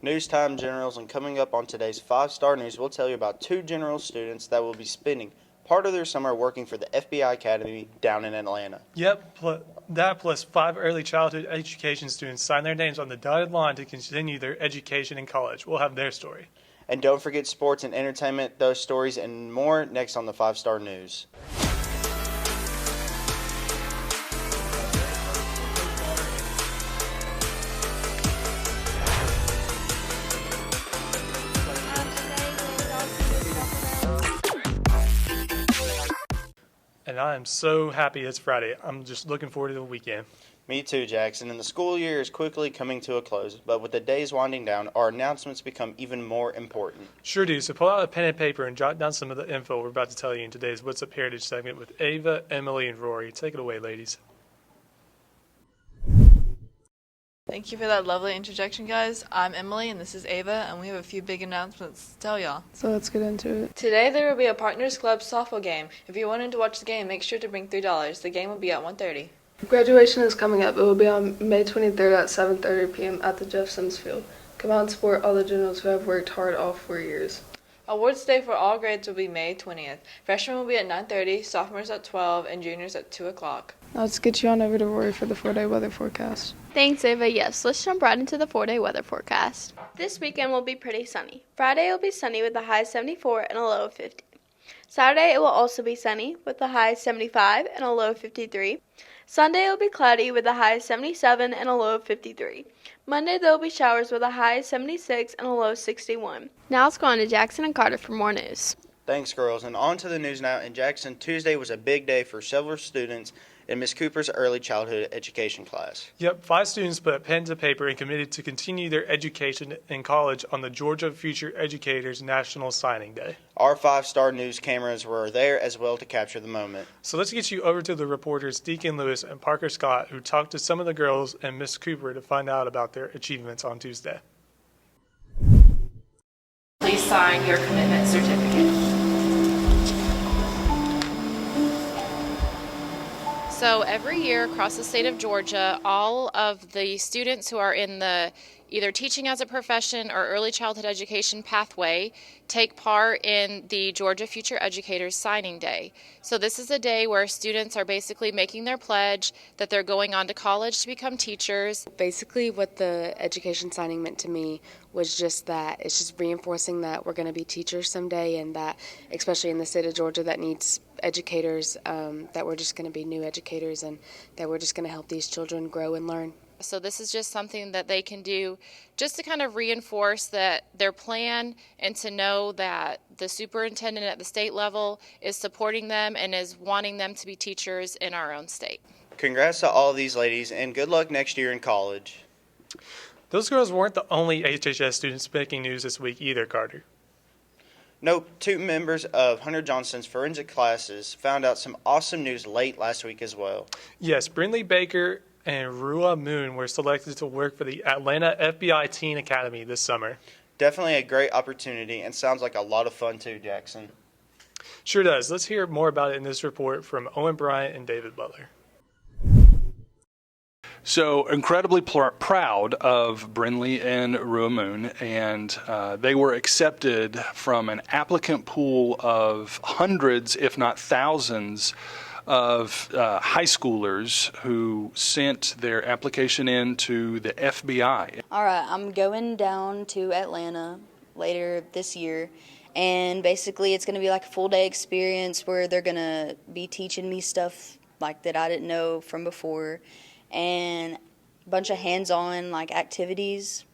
News time generals, and coming up on today's 5-star news, we'll tell you about 2 general students that will be spending part of their summer working for the FBI Academy down in Atlanta. Yep, that plus 5 early childhood education students sign their names on the dotted line to continue their education in college. We'll have their story. And don't forget sports and entertainment, those stories and more next on the 5-star news. And I am so happy it's Friday. I'm just looking forward to the weekend. Me too, Jackson. And the school year is quickly coming to a close, but with the days winding down, our announcements become even more important. Sure do. So pull out a pen and paper and jot down some of the info we're about to tell you in today's What's Up Heritage segment with Ava, Emily, and Rory. Take it away, ladies. Thank you for that lovely introduction, guys. I'm Emily, and this is Ava, and we have a few big announcements to tell y'all. So let's get into it. Today there will be a Partners Club softball game. If you're wanting to watch the game, make sure to bring $3. The game will be at 1:30. Graduation is coming up. It will be on May 23rd at 7:30 p.m. at the Jeff Sims Field. Come out and support all the generals who have worked hard all 4 years. Awards Day for all grades will be May 20th. Freshmen will be at 9:30, sophomores at 12, and juniors at 2 o'clock. Now let's get you on over to Rory for the 4-day weather forecast. Thanks, Ava. Yes, let's jump right into the 4-day weather forecast. This weekend will be pretty sunny. Friday will be sunny with a high 74 and a low of 50. Saturday it will also be sunny with a high 75 and a low of 53. Sunday it will be cloudy with a high 77 and a low of 53. Monday there will be showers with a high 76 and a low of 61. Now let's go on to Jackson and Carter for more news. Thanks, girls. And on to the news now. In Jackson, Tuesday was a big day for several students in Miss Cooper's early childhood education class. Yep, 5 students put pen to paper and committed to continue their education in college on the Georgia Future Educators National Signing Day. Our 5-star news cameras were there as well to capture the moment. So let's get you over to the reporters Deacon Lewis and Parker Scott, who talked to some of the girls and Miss Cooper to find out about their achievements on Tuesday. Please sign your commitment certificate. So every year across the state of Georgia, all of the students who are in the either teaching as a profession or early childhood education pathway take part in the Georgia Future Educators Signing Day. So this is a day where students are basically making their pledge that they're going on to college to become teachers. Basically what the education signing meant to me was just that it's just reinforcing that we're going to be teachers someday, and that especially in the state of Georgia that needs educators, that we're just going to be new educators and that we're just going to help these children grow and learn. So this is just something that they can do just to kind of reinforce that their plan and to know that the superintendent at the state level is supporting them and is wanting them to be teachers in our own state. Congrats to all of these ladies, and good luck next year in college. Those girls weren't the only HHS students making news this week either, Carter. Nope, 2 members of Hunter Johnson's forensic classes found out some awesome news late last week as well. Yes, Brindley Baker and Rua Moon were selected to work for the Atlanta FBI Teen Academy this summer. Definitely a great opportunity, and sounds like a lot of fun too, Jackson. Sure does. Let's hear more about it in this report from Owen Bryant and David Butler. So incredibly proud of Brindley and Ruamoon, and they were accepted from an applicant pool of hundreds, if not thousands, of high schoolers who sent their application in to the FBI. All right, I'm going down to Atlanta later this year, and basically it's going to be like a full-day experience where they're going to be teaching me stuff like that I didn't know from before, and a bunch of hands-on like activities.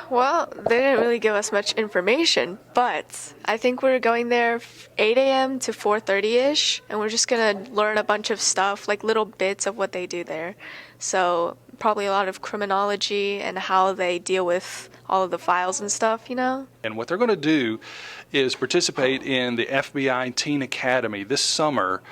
Well, they didn't really give us much information, but I think we're going there 8 a.m. to 4:30ish, and we're just going to learn a bunch of stuff, like little bits of what they do there. So probably a lot of criminology and how they deal with all of the files and stuff, you know? And what they're going to do is participate in the FBI Teen Academy this summer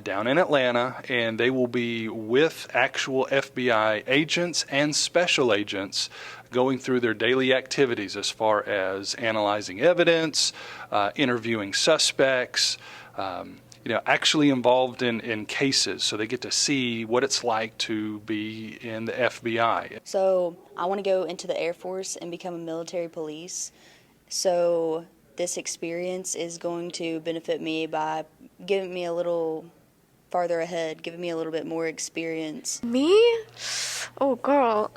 down in Atlanta, and they will be with actual FBI agents and special agents going through their daily activities as far as analyzing evidence, interviewing suspects, actually involved in cases, so they get to see what it's like to be in the FBI. So I want to go into the Air Force and become a military police. So this experience is going to benefit me by giving me a little farther ahead, giving me a little bit more experience. Me? Oh, girl.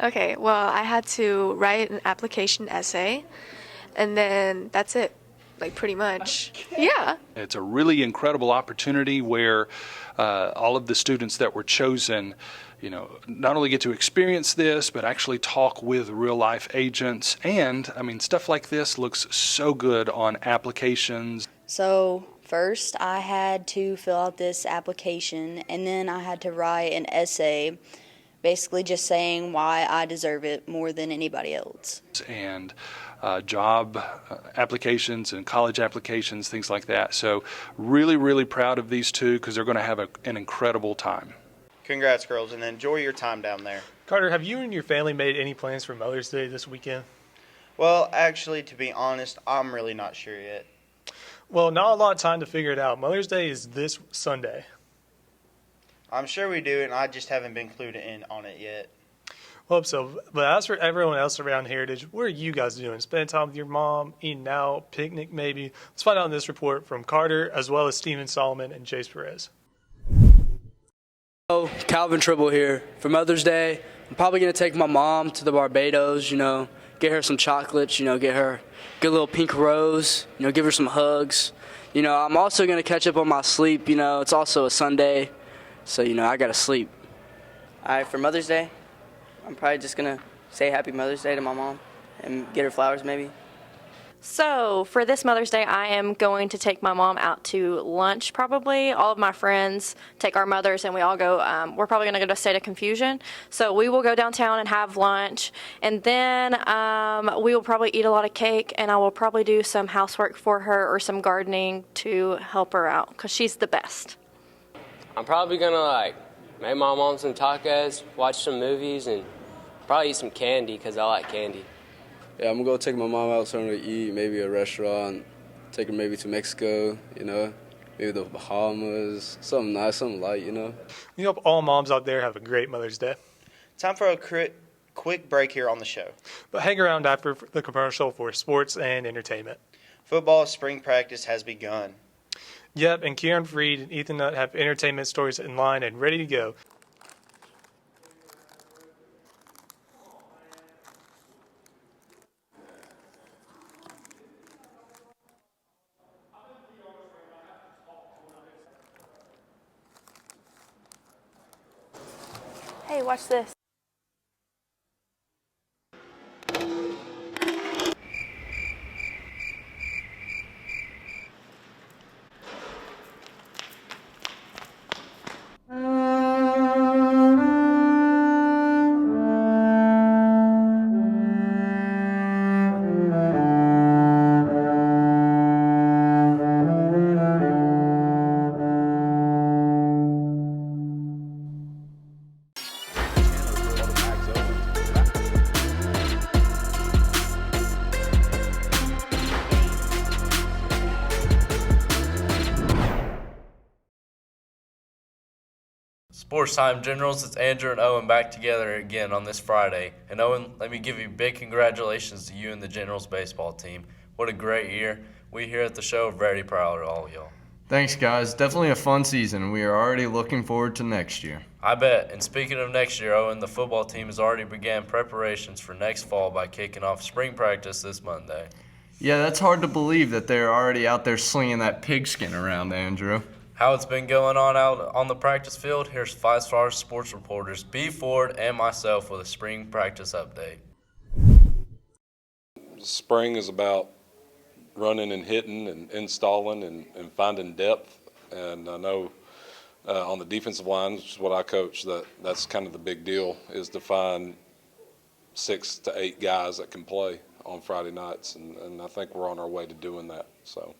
Okay, well, I had to write an application essay, and then that's it. Like, pretty much. Yeah. It's a really incredible opportunity where all of the students that were chosen, not only get to experience this, but actually talk with real life agents. And, stuff like this looks so good on applications. So first I had to fill out this application, and then I had to write an essay basically just saying why I deserve it more than anybody else. And job applications and college applications, things like that. So really, really proud of these two because they're going to have an incredible time. Congrats, girls, and enjoy your time down there. Carter, have you and your family made any plans for Mother's Day this weekend? Well, actually, to be honest, I'm really not sure yet. Well, not a lot of time to figure it out. Mother's Day is this Sunday. I'm sure we do, and I just haven't been clued in on it yet. Hope so. But as for everyone else around Heritage, what are you guys doing? Spending time with your mom, eating out, picnic maybe? Let's find out in this report from Carter, as well as Steven Solomon and Chase Perez. Hello, Calvin Tribble here. For Mother's Day, I'm probably going to take my mom to the Barbados, get her some chocolates, get her a good little pink rose, give her some hugs. I'm also going to catch up on my sleep, it's also a Sunday, so, I got to sleep. All right, for Mother's Day, I'm probably just going to say Happy Mother's Day to my mom and get her flowers maybe. So for this Mother's Day, I am going to take my mom out to lunch probably. All of my friends take our mothers and we all go, we're probably going to go to State of Confusion. So we will go downtown and have lunch. And then we will probably eat a lot of cake, and I will probably do some housework for her or some gardening to help her out because she's the best. I'm probably going to make my mom some tacos, watch some movies, and probably eat some candy because I like candy. Yeah, I'm going to take my mom out somewhere to eat, maybe a restaurant, take her maybe to Mexico, maybe the Bahamas, something nice, something light, We hope all moms out there have a great Mother's Day. Time for a quick break here on the show. But hang around after the commercial for sports and entertainment. Football spring practice has begun. Yep, and Kieran Freed and Ethan Nutt have entertainment stories in line and ready to go. Hey, watch this. Sports Time Generals, it's Andrew and Owen back together again on this Friday. And Owen, let me give you big congratulations to you and the Generals baseball team. What a great year. We here at the show are very proud of all of y'all. Thanks, guys. Definitely a fun season. We are already looking forward to next year. I bet. And speaking of next year, Owen, the football team has already began preparations for next fall by kicking off spring practice this Monday. Yeah, that's hard to believe that they're already out there slinging that pigskin around, Andrew. How it's been going on out on the practice field, here's 5-star sports reporters B. Ford and myself with a spring practice update. Spring is about running and hitting and installing and finding depth. And I know on the defensive line, which is what I coach, that's kind of the big deal, is to find 6 to 8 guys that can play on Friday nights. And I think we're on our way to doing that. So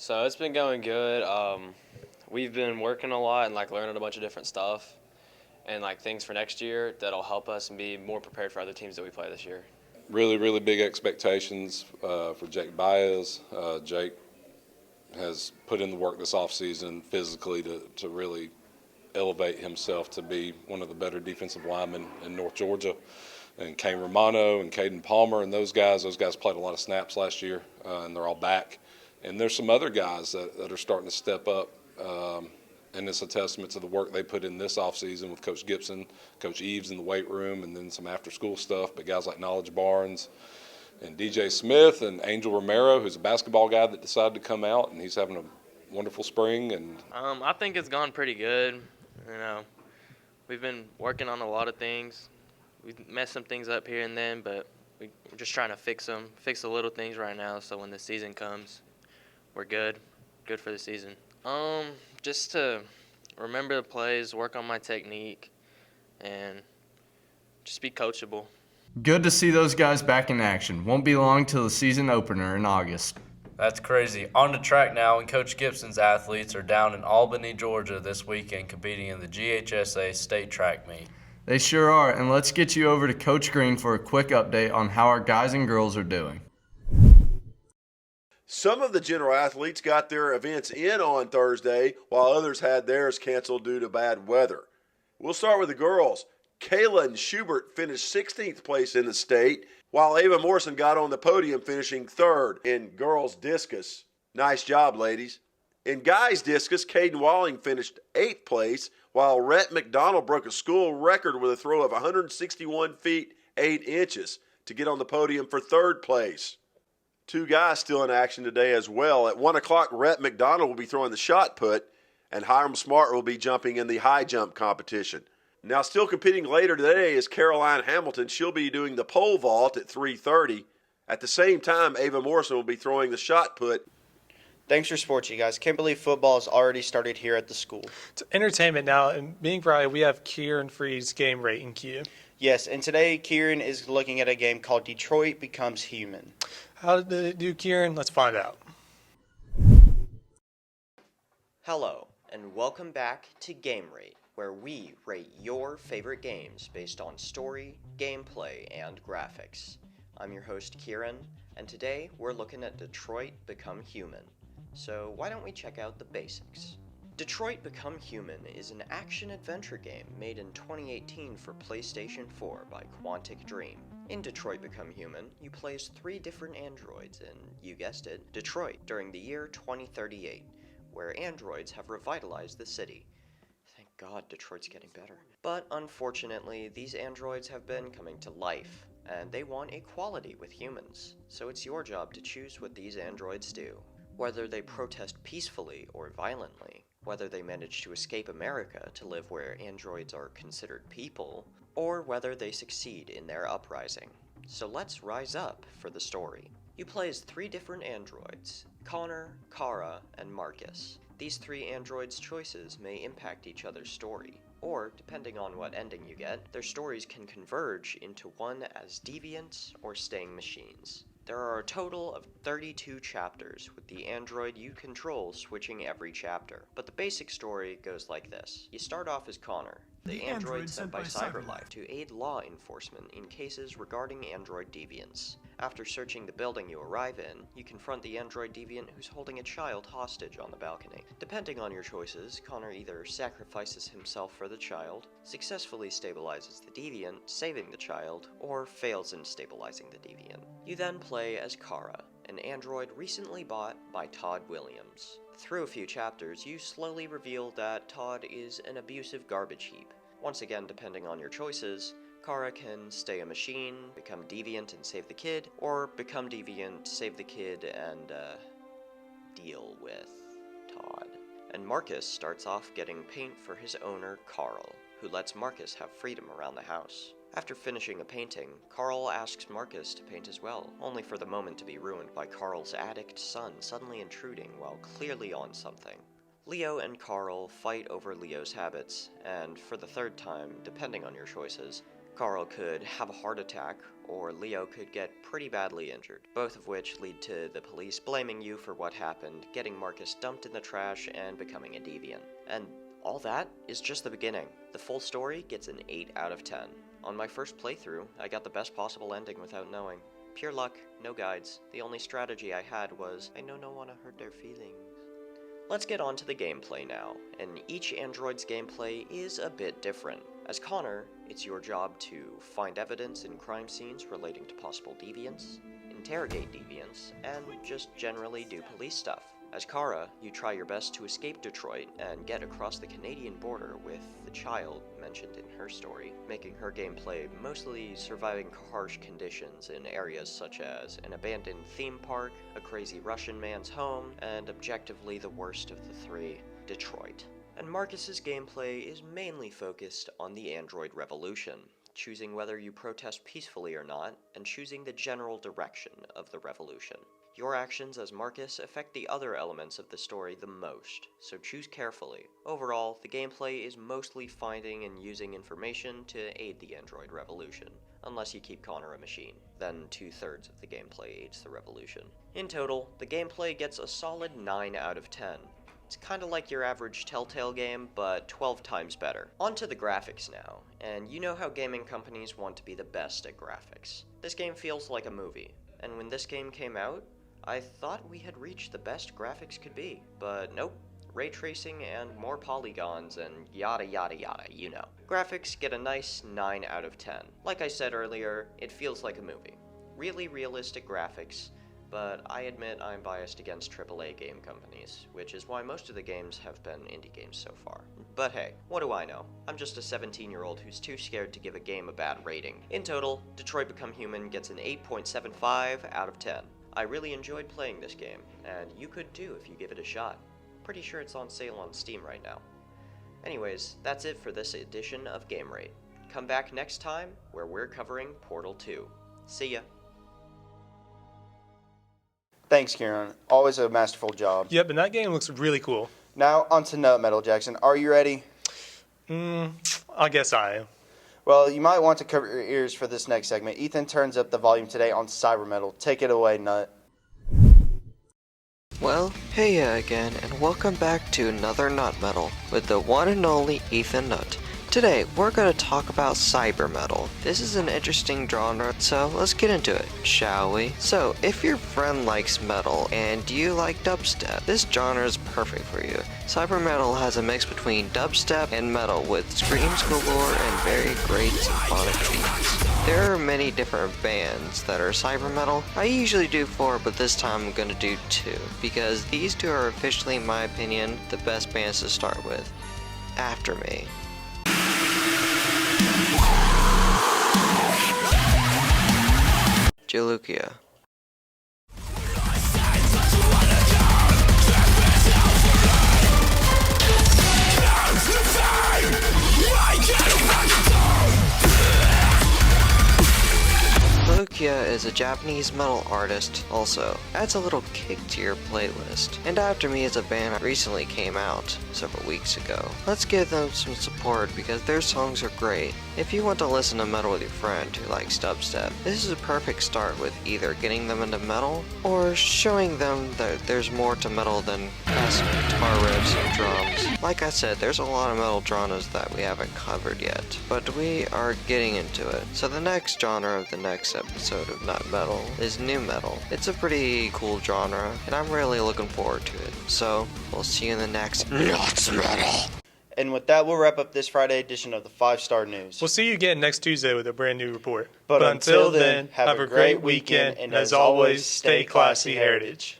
it's been going good. We've been working a lot and learning a bunch of different stuff and things for next year that'll help us and be more prepared for other teams that we play this year. Really, really big expectations for Jake Baez. Jake has put in the work this offseason physically to really elevate himself to be one of the better defensive linemen in North Georgia. And Kane Romano and Caden Palmer and those guys played a lot of snaps last year, and they're all back. And there's some other guys that are starting to step up, and it's a testament to the work they put in this offseason with Coach Gibson, Coach Eves in the weight room, and then some after-school stuff. But guys like Knowledge Barnes and DJ Smith and Angel Romero, who's a basketball guy that decided to come out, and he's having a wonderful spring. And I think it's gone pretty good. You know, we've been working on a lot of things. We've messed some things up here and then, but we're just trying to fix the little things right now, so when the season comes, we're good for the season. Just to remember the plays, work on my technique, and just be coachable. Good to see those guys back in action. Won't be long till the season opener in August. That's crazy. On the track now, and Coach Gibson's athletes are down in Albany, Georgia this weekend competing in the GHSA state track meet. They sure are, and let's get you over to Coach Green for a quick update on how our guys and girls are doing. Some of the general athletes got their events in on Thursday, while others had theirs canceled due to bad weather. We'll start with the girls. Kaylin Schubert finished 16th place in the state, while Ava Morrison got on the podium finishing 3rd in girls discus. Nice job, ladies. In guys discus, Caden Walling finished 8th place, while Rhett McDonald broke a school record with a throw of 161 feet 8 inches to get on the podium for 3rd place. 2 guys still in action today as well. At 1 o'clock, Rhett McDonald will be throwing the shot put, and Hiram Smart will be jumping in the high jump competition. Now, still competing later today is Caroline Hamilton. She'll be doing the pole vault at 3:30. At the same time, Ava Morrison will be throwing the shot put. Thanks for sports, you guys. Can't believe football has already started here at the school. It's entertainment now, and being Friday, we have Kieran Free's game rating queue. Yes, and today Kieran is looking at a game called Detroit Becomes Human. How did it do, Kieran? Let's find out. Hello, and welcome back to Game Rate, where we rate your favorite games based on story, gameplay, and graphics. I'm your host, Kieran, and today we're looking at Detroit Become Human. So why don't we check out the basics? Detroit Become Human is an action-adventure game made in 2018 for PlayStation 4 by Quantic Dream. In Detroit Become Human, you play as 3 different androids in, you guessed it, Detroit during the year 2038, where androids have revitalized the city. Thank God Detroit's getting better. But unfortunately, these androids have been coming to life, and they want equality with humans. So it's your job to choose what these androids do. Whether they protest peacefully or violently, whether they manage to escape America to live where androids are considered people, or whether they succeed in their uprising. So let's rise up for the story. You play as 3 different androids, Connor, Kara, and Marcus. These 3 androids' choices may impact each other's story, or, depending on what ending you get, their stories can converge into one as deviants or staying machines. There are a total of 32 chapters, with the android you control switching every chapter. But the basic story goes like this. You start off as Connor, the android sent by CyberLife to aid law enforcement in cases regarding android deviants. After searching the building you arrive in, you confront the android deviant who's holding a child hostage on the balcony. Depending on your choices, Connor either sacrifices himself for the child, successfully stabilizes the deviant, saving the child, or fails in stabilizing the deviant. You then play as Kara, an android recently bought by Todd Williams. Through a few chapters, you slowly reveal that Todd is an abusive garbage heap. Once again, depending on your choices, Kara can stay a machine, become deviant and save the kid, or become deviant, save the kid, and, deal with Todd. And Marcus starts off getting paint for his owner, Carl, who lets Marcus have freedom around the house. After finishing a painting, Carl asks Marcus to paint as well, only for the moment to be ruined by Carl's addict son suddenly intruding while clearly on something. Leo and Carl fight over Leo's habits, and for the 3rd time, depending on your choices, Carl could have a heart attack, or Leo could get pretty badly injured, both of which lead to the police blaming you for what happened, getting Marcus dumped in the trash, and becoming a deviant. And all that is just the beginning. The full story gets an 8 out of 10. On my first playthrough, I got the best possible ending without knowing. Pure luck, no guides. The only strategy I had was, I no wanna hurt their feelings. Let's get on to the gameplay now, and each android's gameplay is a bit different. As Connor, it's your job to find evidence in crime scenes relating to possible deviants, interrogate deviants, and just generally do police stuff. As Kara, you try your best to escape Detroit and get across the Canadian border with the child mentioned in her story, making her gameplay mostly surviving harsh conditions in areas such as an abandoned theme park, a crazy Russian man's home, and objectively the worst of the three, Detroit. And Marcus's gameplay is mainly focused on the android revolution, choosing whether you protest peacefully or not, and choosing the general direction of the revolution. Your actions as Marcus affect the other elements of the story the most, so choose carefully. Overall, the gameplay is mostly finding and using information to aid the android revolution, unless you keep Connor a machine. Then 2/3 of the gameplay aids the revolution. In total, the gameplay gets a solid 9 out of 10. It's kinda like your average Telltale game, but 12 times better. On to the graphics now, and you know how gaming companies want to be the best at graphics. This game feels like a movie, and when this game came out, I thought we had reached the best graphics could be, but nope. Ray tracing and more polygons and yada yada yada, you know. Graphics get a nice 9 out of 10. Like I said earlier, it feels like a movie. Really realistic graphics, but I admit I'm biased against AAA game companies, which is why most of the games have been indie games so far. But hey, what do I know? I'm just a 17-year-old who's too scared to give a game a bad rating. In total, Detroit Become Human gets an 8.75 out of 10. I really enjoyed playing this game, and you could too if you give it a shot. Pretty sure it's on sale on Steam right now. Anyways, that's it for this edition of Game Rate. Come back next time, where we're covering Portal 2. See ya! Thanks, Kieran. Always a masterful job. Yep, and that game looks really cool. Now, on to Nut Metal, Jackson. Are you ready? I guess I am. Well, you might want to cover your ears for this next segment. Ethan turns up the volume today on cyber metal. Take it away, Nut. Well, hey again, and welcome back to another Nut Metal with the one and only Ethan Nutt. Today, we're going to talk about cyber metal. This is an interesting genre, so let's get into it, shall we? So, if your friend likes metal and you like dubstep, this genre is perfect for you. Cyber metal has a mix between dubstep and metal with screams galore and very great symphonic beats. There are many different bands that are cyber metal. I usually do 4, but this time I'm going to do 2, because these 2 are officially, in my opinion, the best bands to start with. After me. Jalukia. Jalukia is a Japanese metal artist also. Adds a little kick to your playlist. And After Me is a band that recently came out several weeks ago. Let's give them some support because their songs are great. If you want to listen to metal with your friend who likes dubstep, this is a perfect start with either getting them into metal or showing them that there's more to metal than passive guitar riffs and drums. Like I said, there's a lot of metal genres that we haven't covered yet, but we are getting into it. So the next genre of the next episode of Nut Metal is nu metal. It's a pretty cool genre, and I'm really looking forward to it. So, we'll see you in the next Nut Metal. And with that, we'll wrap up this Friday edition of the 5-Star News. We'll see you again next Tuesday with a brand new report. But until then, have a great weekend, and as always, stay classy, Heritage.